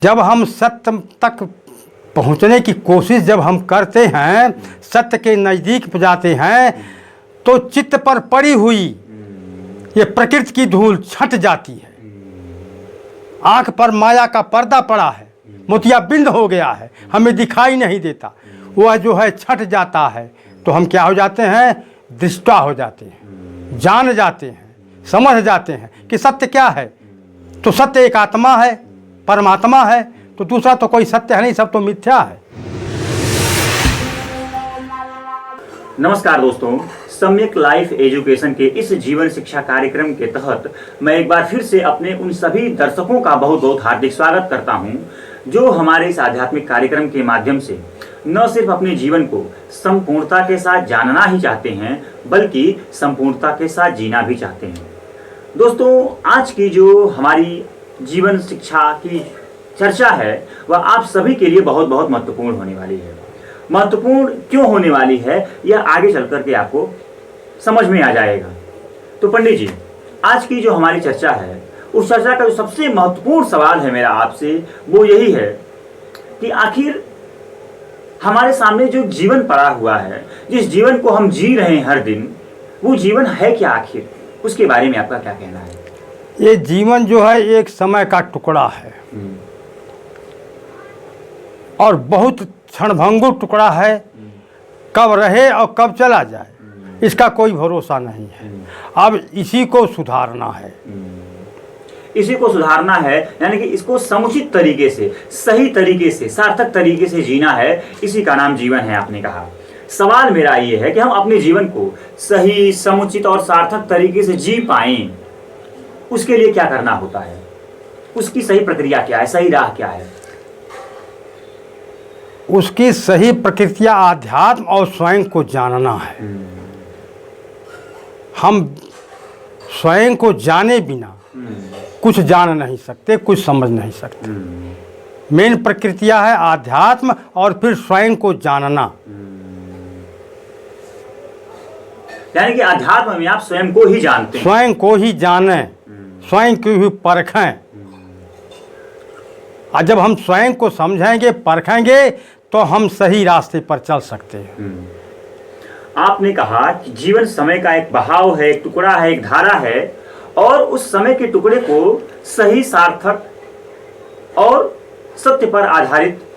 जब हम सत्य तक पहुंचने की कोशिश जब हम करते हैं, सत्य के नज़दीक जाते हैं, तो चित्त पर पड़ी हुई ये प्रकृति की धूल छट जाती है। आंख पर माया का पर्दा पड़ा है, मोतियाबिंद हो गया है, हमें दिखाई नहीं देता। वह जो है छट जाता है, तो हम क्या हो जाते हैं? दृष्टा हो जाते हैं, जान जाते हैं, समझ जाते हैं कि सत्य क्या है। तो सत्य एक आत्मा है, परमात्मा है, तो दूसरा तो कोई सत्य है नहीं, सब तो मिथ्या है। नमस्कार दोस्तों, सम्यक लाइफ एजुकेशन के इस जीवन शिक्षा कार्यक्रम के तहत मैं एक बार फिर से अपने उन सभी दर्शकों का बहुत बहुत हार्दिक स्वागत करता हूं, जो हमारे इस आध्यात्मिक कार्यक्रम के माध्यम से न सिर्फ अपने जीवन को संपूर्णता के साथ जानना ही चाहते हैं, बल्कि संपूर्णता के साथ जीना भी चाहते हैं। दोस्तों, आज की जो हमारी जीवन शिक्षा की चर्चा है वह आप सभी के लिए बहुत बहुत महत्वपूर्ण होने वाली है। महत्वपूर्ण क्यों होने वाली है, यह आगे चल करके आपको समझ में आ जाएगा। तो पंडित जी, आज की जो हमारी चर्चा है, उस चर्चा का जो सबसे महत्वपूर्ण सवाल है मेरा आपसे, वो यही है कि आखिर हमारे सामने जो जीवन पड़ा हुआ है, जिस जीवन को हम जी रहे हैं हर दिन, वो जीवन है क्या आखिर? उसके बारे में आपका क्या कहना है? ये जीवन जो है एक समय का टुकड़ा है और बहुत क्षणभंगुर टुकड़ा है। कब रहे और कब चला जाए, इसका कोई भरोसा नहीं है। अब इसी को सुधारना है। इसी को सुधारना है, यानी कि इसको समुचित तरीके से, सही तरीके से, सार्थक तरीके से जीना है। इसी का नाम जीवन है, आपने कहा। सवाल मेरा ये है कि हम अपने जीवन को सही, समुचित और सार्थक तरीके से जी पाएं, उसके लिए क्या करना होता है? उसकी सही प्रक्रिया क्या है, सही राह क्या है? उसकी सही प्रकृतियाँ आध्यात्म और स्वयं को जानना है। हम स्वयं को जाने बिना कुछ जान नहीं सकते, कुछ समझ नहीं सकते। मेन प्रकृतियाँ है आध्यात्म और फिर स्वयं को जानना। यानी कि अध्यात्म में आप स्वयं को ही जानते हैं, स्वयं को ही जानें, स्वयं को ही परखें। और जब हम स्वयं को समझेंगे, परखेंगे, तो हम सही रास्ते पर चल सकते हैं। आपने कहा कि जीवन समय का एक बहाव है, एक टुकड़ा है, एक धारा है, और उस समय के टुकड़े को सही, सार्थक और सत्य पर आधारित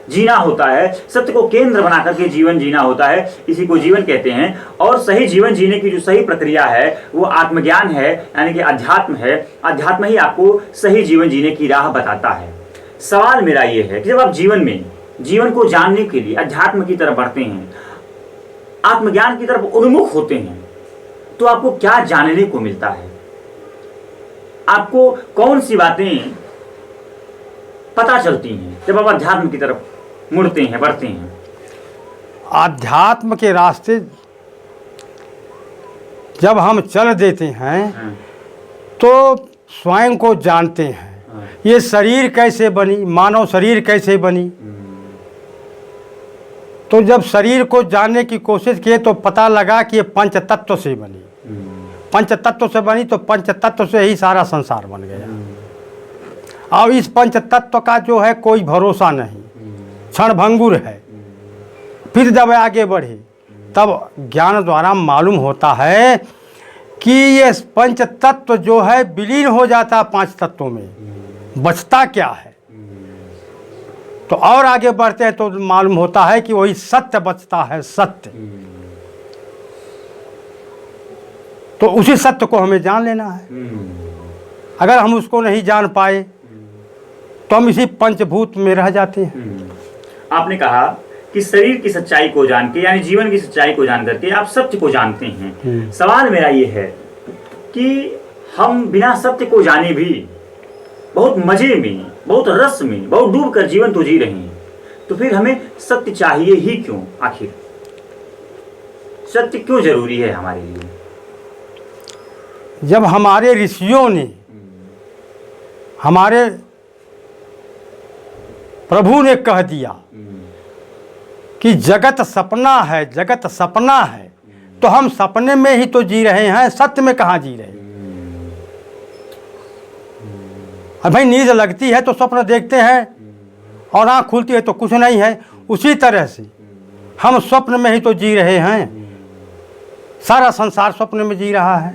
जीना होता है। सत्य को केंद्र बना करके जीवन जीना होता है, इसी को जीवन कहते हैं। और सही जीवन जीने की जो सही प्रक्रिया है वो आत्मज्ञान है, यानी कि अध्यात्म है। अध्यात्म ही आपको सही जीवन जीने की राह बताता है। सवाल मेरा ये है कि जब आप जीवन में जीवन को जानने के लिए अध्यात्म की तरफ बढ़ते हैं, आत्मज्ञान की तरफ उन्मुख होते हैं, तो आपको क्या जानने को मिलता है? आपको कौन सी बातें पता चलती हैं जब आप अध्यात्म की तरफ मुड़ते हैं, बढ़ते हैं? आध्यात्म के रास्ते जब हम चल देते हैं तो स्वयं को जानते हैं। ये शरीर कैसे बनी, मानव शरीर कैसे बनी। तो जब शरीर को जानने की कोशिश किए तो पता लगा कि ये पंच तत्व से बनी। पंच तत्व से बनी तो पंच तत्व से ही सारा संसार बन गया। और इस पंच तत्व का जो है कोई भरोसा नहीं, क्षणभंगुर है। फिर जब आगे बढ़े तब ज्ञान द्वारा मालूम होता है कि ये पंच तत्व जो है विलीन हो जाता है पांच तत्वों में, बचता क्या है। तो और आगे बढ़ते हैं तो मालूम होता है कि वही सत्य बचता है, सत्य। तो उसी सत्य को हमें जान लेना है। अगर हम उसको नहीं जान पाए तो हम इसी पंचभूत में रह जाते हैं। आपने कहा कि शरीर की सच्चाई को जान के, यानी जीवन की सच्चाई को जान करके आप सत्य को जानते हैं। सवाल मेरा ये है कि हम बिना सत्य को जाने भी बहुत मजे में, बहुत रस में, बहुत डूब कर जीवन तो जी रहे हैं, तो फिर हमें सत्य चाहिए ही क्यों? आखिर सत्य क्यों जरूरी है हमारे लिए? जब हमारे ऋषियों ने, हमारे प्रभु ने कह दिया कि जगत सपना है, जगत सपना है, तो हम सपने में ही तो जी रहे हैं, सत्य में कहाँ जी रहे हैं। और भाई नींद लगती है तो स्वप्न देखते हैं और आँख खुलती है तो कुछ नहीं है। उसी तरह से हम स्वप्न में ही तो जी रहे हैं, सारा संसार स्वप्न में जी रहा है।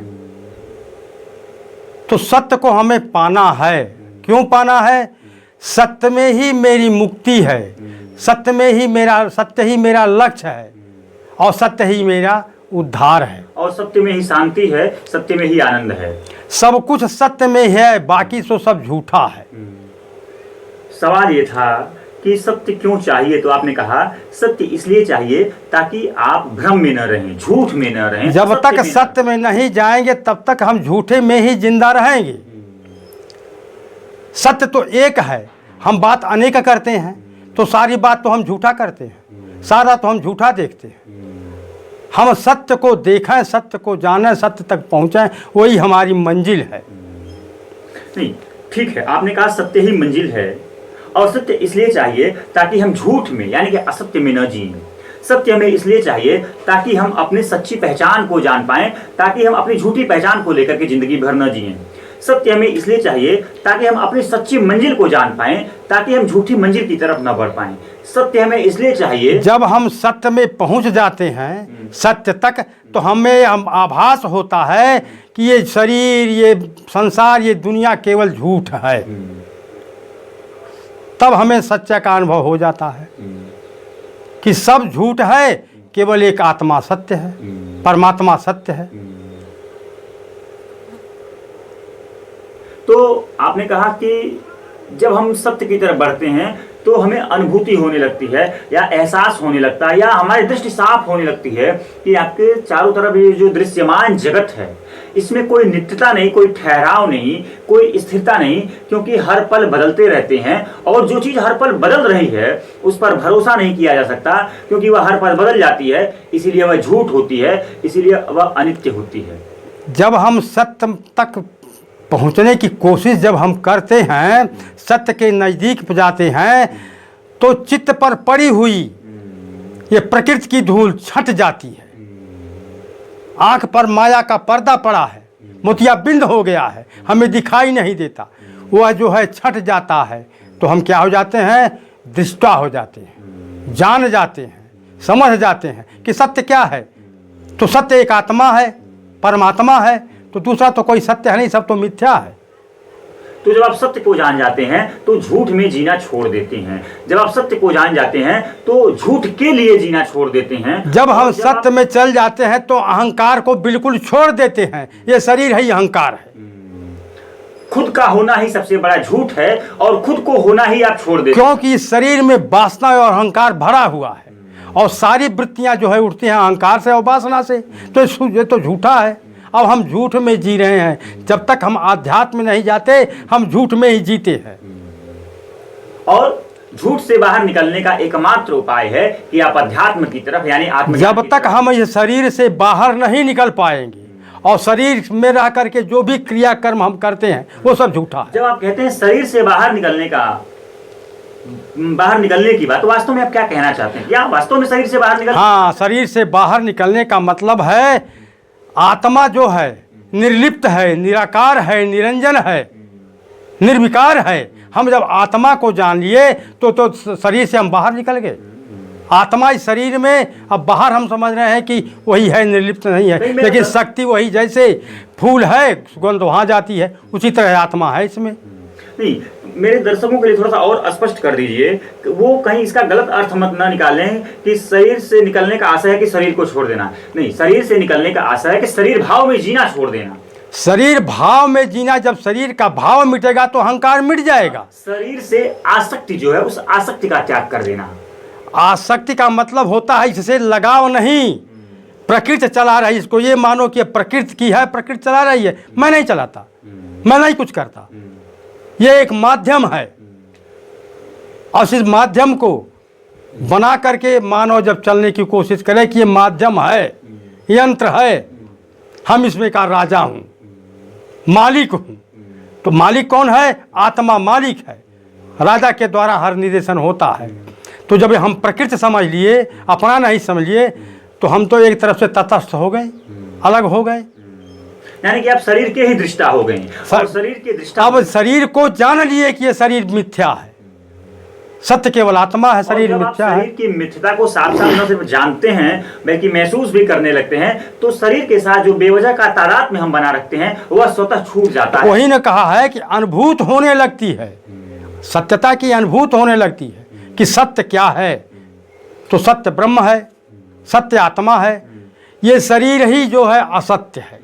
तो सत्य को हमें पाना है। क्यों पाना है? सत्य में ही मेरी मुक्ति है, सत्य ही मेरा लक्ष्य है और सत्य ही मेरा उद्धार है। और सत्य में ही शांति है, सत्य में ही आनंद है। सब कुछ सत्य में है, बाकी तो सब झूठा है। सवाल ये था कि सत्य क्यों चाहिए, तो आपने कहा सत्य इसलिए चाहिए ताकि आप भ्रम में न रहें, झूठ में न रहें। जब तक सत्य में नहीं जाएंगे तब तक हम झूठे में ही जिंदा रहेंगे। सत्य तो एक है, हम बात अनेक करते हैं तो सारी बात तो हम झूठा करते हैं, सारा तो हम झूठा देखते हैं। हम सत्य को देखें, सत्य को जानें, सत्य तक पहुंचें, वही हमारी मंजिल है। नहीं, ठीक है, आपने कहा सत्य ही मंजिल है और सत्य इसलिए चाहिए ताकि हम झूठ में यानी कि असत्य में न जिएं। सत्य हमें इसलिए चाहिए ताकि हम अपनी सच्ची पहचान को जान पाएं, ताकि हम अपनी झूठी पहचान को लेकर के जिंदगी भर न जिएं। सत्य हमें इसलिए चाहिए ताकि हम अपनी सच्ची मंजिल को जान पाएं, ताकि हम झूठी मंजिल की तरफ न बढ़ पाएं। सत्य हमें इसलिए चाहिए, जब हम सत्य में पहुंच जाते हैं सत्य तक, तो हमें आभास होता है कि ये शरीर, ये संसार, ये दुनिया केवल झूठ है। तब हमें सच्चा का अनुभव हो जाता है कि सब झूठ है, केवल एक आत्मा सत्य है, परमात्मा सत्य है। तो आपने कहा कि जब हम सत्य की तरफ बढ़ते हैं तो हमें अनुभूति होने लगती है या एहसास होने लगता है या हमारी दृष्टि साफ होने लगती है कि आपके चारों तरफ ये जो दृश्यमान जगत है इसमें कोई नित्यता नहीं, कोई ठहराव नहीं, कोई स्थिरता नहीं, क्योंकि हर पल बदलते रहते हैं और जो चीज़ हर पल बदल रही है उस पर भरोसा नहीं किया जा सकता, क्योंकि वह हर पल बदल जाती है, इसीलिए वह झूठ होती है, इसीलिए वह अनित्य होती है। जब हम सत्य तक पहुंचने की कोशिश जब हम करते हैं, सत्य के नज़दीक जाते हैं, तो चित्त पर पड़ी हुई ये प्रकृति की धूल छट जाती है। आंख पर माया का पर्दा पड़ा है, मोतियाबिंद हो गया है, हमें दिखाई नहीं देता, वह जो है छट जाता है। तो हम क्या हो जाते हैं? दृष्टा हो जाते हैं, जान जाते हैं, समझ जाते हैं कि सत्य क्या है। तो सत्य एक आत्मा है, परमात्मा है, तो दूसरा तो कोई सत्य है नहीं, सब तो मिथ्या है। तो जब आप सत्य को जान जाते हैं तो झूठ में जीना छोड़ देते हैं। जब आप सत्य को जान जाते हैं तो झूठ के लिए जीना छोड़ देते हैं। जब हम सत्य में चल जाते हैं तो अहंकार को बिल्कुल छोड़ देते हैं। ये शरीर ही अहंकार है। खुद का होना ही सबसे बड़ा झूठ है और खुद को होना ही आप छोड़ देते हैं, क्योंकि इस शरीर में वासना और अहंकार भरा हुआ है और सारी वृत्तियां जो है उठती हैं अहंकार से और वासना से। तो ये तो झूठा है। अब हम झूठ में जी रहे हैं। जब तक हम आध्यात्म में नहीं जाते हम झूठ में ही जीते हैं। और झूठ से बाहर निकलने का एकमात्र उपाय है कि आप अध्यात्म की तरफ यानी आत्म। जब तक हम इस शरीर से बाहर नहीं निकल पाएंगे और शरीर में रह करके जो भी क्रियाकर्म हम करते हैं वो सब झूठा है। जब आप कहते हैं शरीर से बाहर निकलने की बात, तो वास्तव में आप क्या कहना चाहते हैं? क्या वास्तव में शरीर से बाहर निकल? हाँ, शरीर से बाहर निकलने का मतलब है आत्मा जो है निर्लिप्त है, निराकार है, निरंजन है, निर्विकार है। हम जब आत्मा को जान लिए तो शरीर से हम बाहर निकल गए। आत्मा इस शरीर में, अब बाहर हम समझ रहे हैं कि वही है, निर्लिप्त नहीं है, लेकिन शक्ति वही, जैसे फूल है सुगंध वहाँ जाती है, उसी तरह आत्मा है इसमें। नहीं, मेरे दर्शकों के लिए थोड़ा सा और स्पष्ट कर दीजिए, वो कहीं इसका गलत अर्थ मत ना निकालें कि शरीर से निकलने का आशय है कि शरीर को छोड़ देना। नहीं, शरीर से निकलने का आशय है कि शरीर भाव में जीना छोड़ देना। शरीर भाव में जीना, जब शरीर का भाव मिटेगा तो अहंकार मिट जाएगा। शरीर से आसक्ति जो है उस आसक्ति का त्याग कर देना। आसक्ति का मतलब होता है इससे लगाव नहीं। प्रकृति चला रही, इसको ये मानो कि प्रकृति की है, प्रकृति चला रही है, मैं नहीं चलाता, मैं नहीं कुछ करता। ये एक माध्यम है और इस माध्यम को बना करके मानव जब चलने की कोशिश करे कि ये माध्यम है, यंत्र है, हम इसमें का राजा हूँ, मालिक हूँ। तो मालिक कौन है? आत्मा मालिक है। राजा के द्वारा हर निर्देशन होता है। तो जब हम प्रकृति समझ लिए, अपना नहीं समझ लिए, तो हम तो एक तरफ से तटस्थ हो गए, अलग हो गए। यानी कि आप शरीर के ही दृष्टा हो गए और शरीर के दृष्टा अब शरीर को जान लिए कि ये शरीर मिथ्या है, सत्य केवल आत्मा है, शरीर मिथ्या है। शरीर की मिथ्यता को साफ साफ न सिर्फ जानते हैं बल्कि महसूस भी करने लगते हैं, तो शरीर के साथ जो बेवजह का तादाद में हम बना रखते हैं वह स्वतः छूट जाता है। वही ने कहा है कि अनुभूत होने लगती है, सत्यता की अनुभूत होने लगती है कि सत्य क्या है। तो सत्य ब्रह्म है, सत्य आत्मा है, ये शरीर ही जो है असत्य है।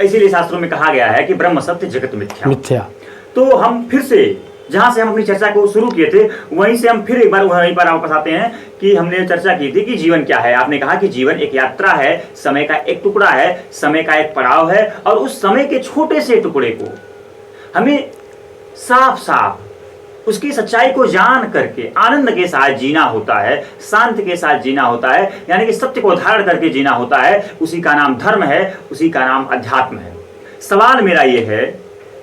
इसीलिए शास्त्रों में कहा गया है कि ब्रह्म सत्य जगत मिथ्या। मिथ्या। तो हम फिर से जहां से हम अपनी चर्चा को शुरू किए थे वहीं से हम फिर एक बार वहीं पर वापस आते हैं कि हमने चर्चा की थी कि जीवन क्या है। आपने कहा कि जीवन एक यात्रा है, समय का एक टुकड़ा है, समय का एक पड़ाव है, और उस समय के छोटे से टुकड़े को हमें साफ साफ उसकी सच्चाई को जान करके आनंद के साथ जीना होता है, शांति के साथ जीना होता है, यानी कि सत्य को धारण करके जीना होता है। उसी का नाम धर्म है, उसी का नाम अध्यात्म है। सवाल मेरा ये है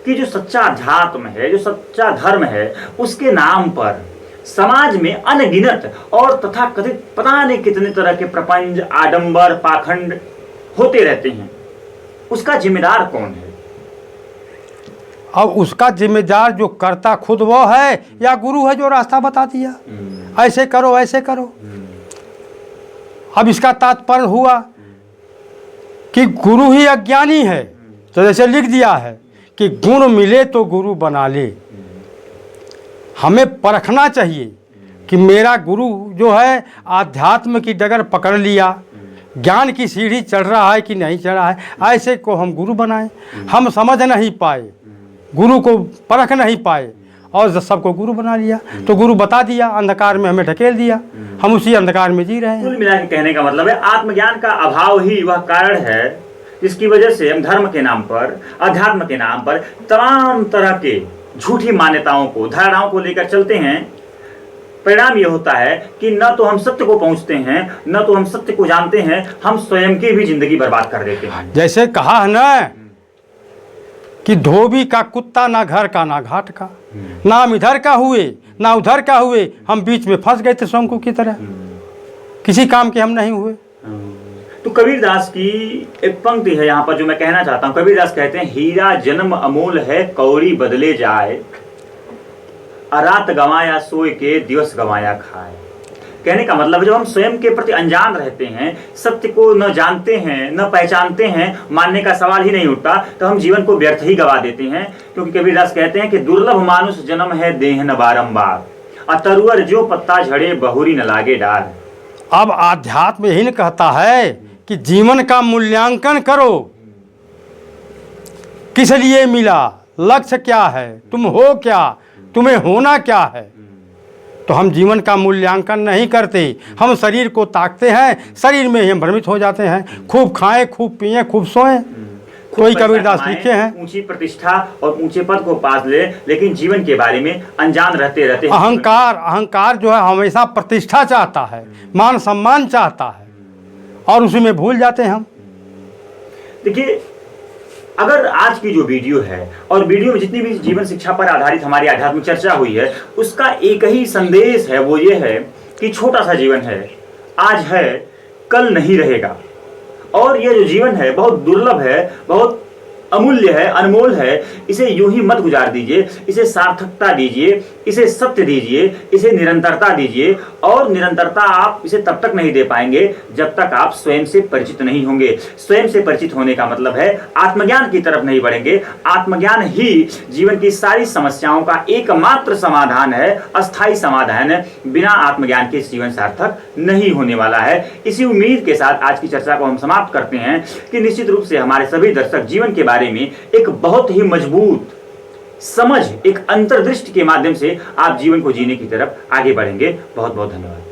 कि जो सच्चा अध्यात्म है, जो सच्चा धर्म है, उसके नाम पर समाज में अनगिनत और तथाकथित पता नहीं कितने तरह के प्रपंच, आडंबर, पाखंड होते रहते हैं। उसका जिम्मेदार कौन है? अब उसका जिम्मेदार जो करता खुद वो है या गुरु है जो रास्ता बता दिया, ऐसे करो ऐसे करो। अब इसका तात्पर्य हुआ कि गुरु ही अज्ञानी है, तो जैसे लिख दिया है कि गुण मिले तो गुरु बना ले। हमें परखना चाहिए कि मेरा गुरु जो है आध्यात्म की डगर पकड़ लिया, ज्ञान की सीढ़ी चढ़ रहा है कि नहीं चढ़ रहा है, ऐसे को हम गुरु बनाएं। हम समझ नहीं पाए, गुरु को परख नहीं पाए और सबको गुरु बना लिया, तो गुरु बता दिया, अंधकार में हमें ढकेल दिया, हम उसी अंधकार में जी रहे हैं। कुल मिला के कहने का मतलब है आत्मज्ञान का अभाव ही वह कारण है जिसकी वजह से हम धर्म के नाम पर, अध्यात्म के नाम पर तमाम तरह के झूठी मान्यताओं को, धारणाओं को लेकर चलते हैं। परिणाम यह होता है कि न तो हम सत्य को पहुंचते हैं, न तो हम सत्य को जानते हैं, हम स्वयं की भी जिंदगी बर्बाद कर देते हैं। जैसे कहा है ना कि धोबी का कुत्ता ना घर का ना घाट का, ना हम इधर का हुए ना उधर का हुए, हम बीच में फंस गए थे शंकु की तरह, किसी काम के हम नहीं हुए। तो कबीरदास की एक पंक्ति है यहाँ पर जो मैं कहना चाहता हूँ। कबीरदास कहते हैं, हीरा जन्म अमूल है कौड़ी बदले जाए, रात गंवाया सोए के दिवस गंवाया खाए। कहने का मतलब है जब हम स्वयं के प्रति अनजान रहते हैं, सत्य को न जानते हैं, न पहचानते हैं, मानने का सवाल ही नहीं उठता, तो हम जीवन को व्यर्थ ही गवा देते हैं। क्योंकि कबीरदास कहते हैं कि दुर्लभ मानुष जन्म है देह न बारंबार, अतरुअर जो पत्ता झड़े बहुरी न लागे डार। अब आध्यात्म यही न कहता है कि जीवन का मूल्यांकन करो, किस लिए मिला, लक्ष्य क्या है, तुम हो क्या, तुम्हें होना क्या है। तो हम जीवन का मूल्यांकन नहीं करते, हम शरीर को ताकते हैं, शरीर में ही हम भ्रमित हो जाते हैं। खूब खाएं, खूब पिएं, खूब सोएं। कोई कबीरदास लिखे हैं, ऊंची प्रतिष्ठा और ऊंचे पद को पास ले, लेकिन जीवन के बारे में अनजान रहते रहते। अहंकार जो है हमेशा प्रतिष्ठा चाहता है, मान सम्मान चाहता है, और उसी में भूल जाते हैं हम। देखिए, अगर आज की जो वीडियो है और वीडियो में जितनी भी जीवन शिक्षा पर आधारित हमारी आध्यात्मिक चर्चा हुई है, उसका एक ही संदेश है, वो ये है कि छोटा सा जीवन है, आज है कल नहीं रहेगा, और ये जो जीवन है बहुत दुर्लभ है, बहुत अमूल्य है, अनमोल है। इसे यूं ही मत गुजार दीजिए, इसे सार्थकता दीजिए, इसे सत्य दीजिए, इसे निरंतरता दीजिए। और निरंतरता आप इसे तब तक नहीं दे पाएंगे जब तक आप स्वयं से परिचित नहीं होंगे। स्वयं से परिचित होने का मतलब है आत्मज्ञान की तरफ नहीं बढ़ेंगे। आत्मज्ञान ही जीवन की सारी समस्याओं का एकमात्र समाधान है, अस्थायी समाधान है। बिना आत्मज्ञान के जीवन सार्थक नहीं होने वाला है। इसी उम्मीद के साथ आज की चर्चा को हम समाप्त करते हैं कि निश्चित रूप से हमारे सभी दर्शक जीवन के बारे में एक बहुत ही मजबूत समझ, एक अंतर्दृष्टि के माध्यम से आप जीवन को जीने की तरफ आगे बढ़ेंगे। बहुत बहुत धन्यवाद।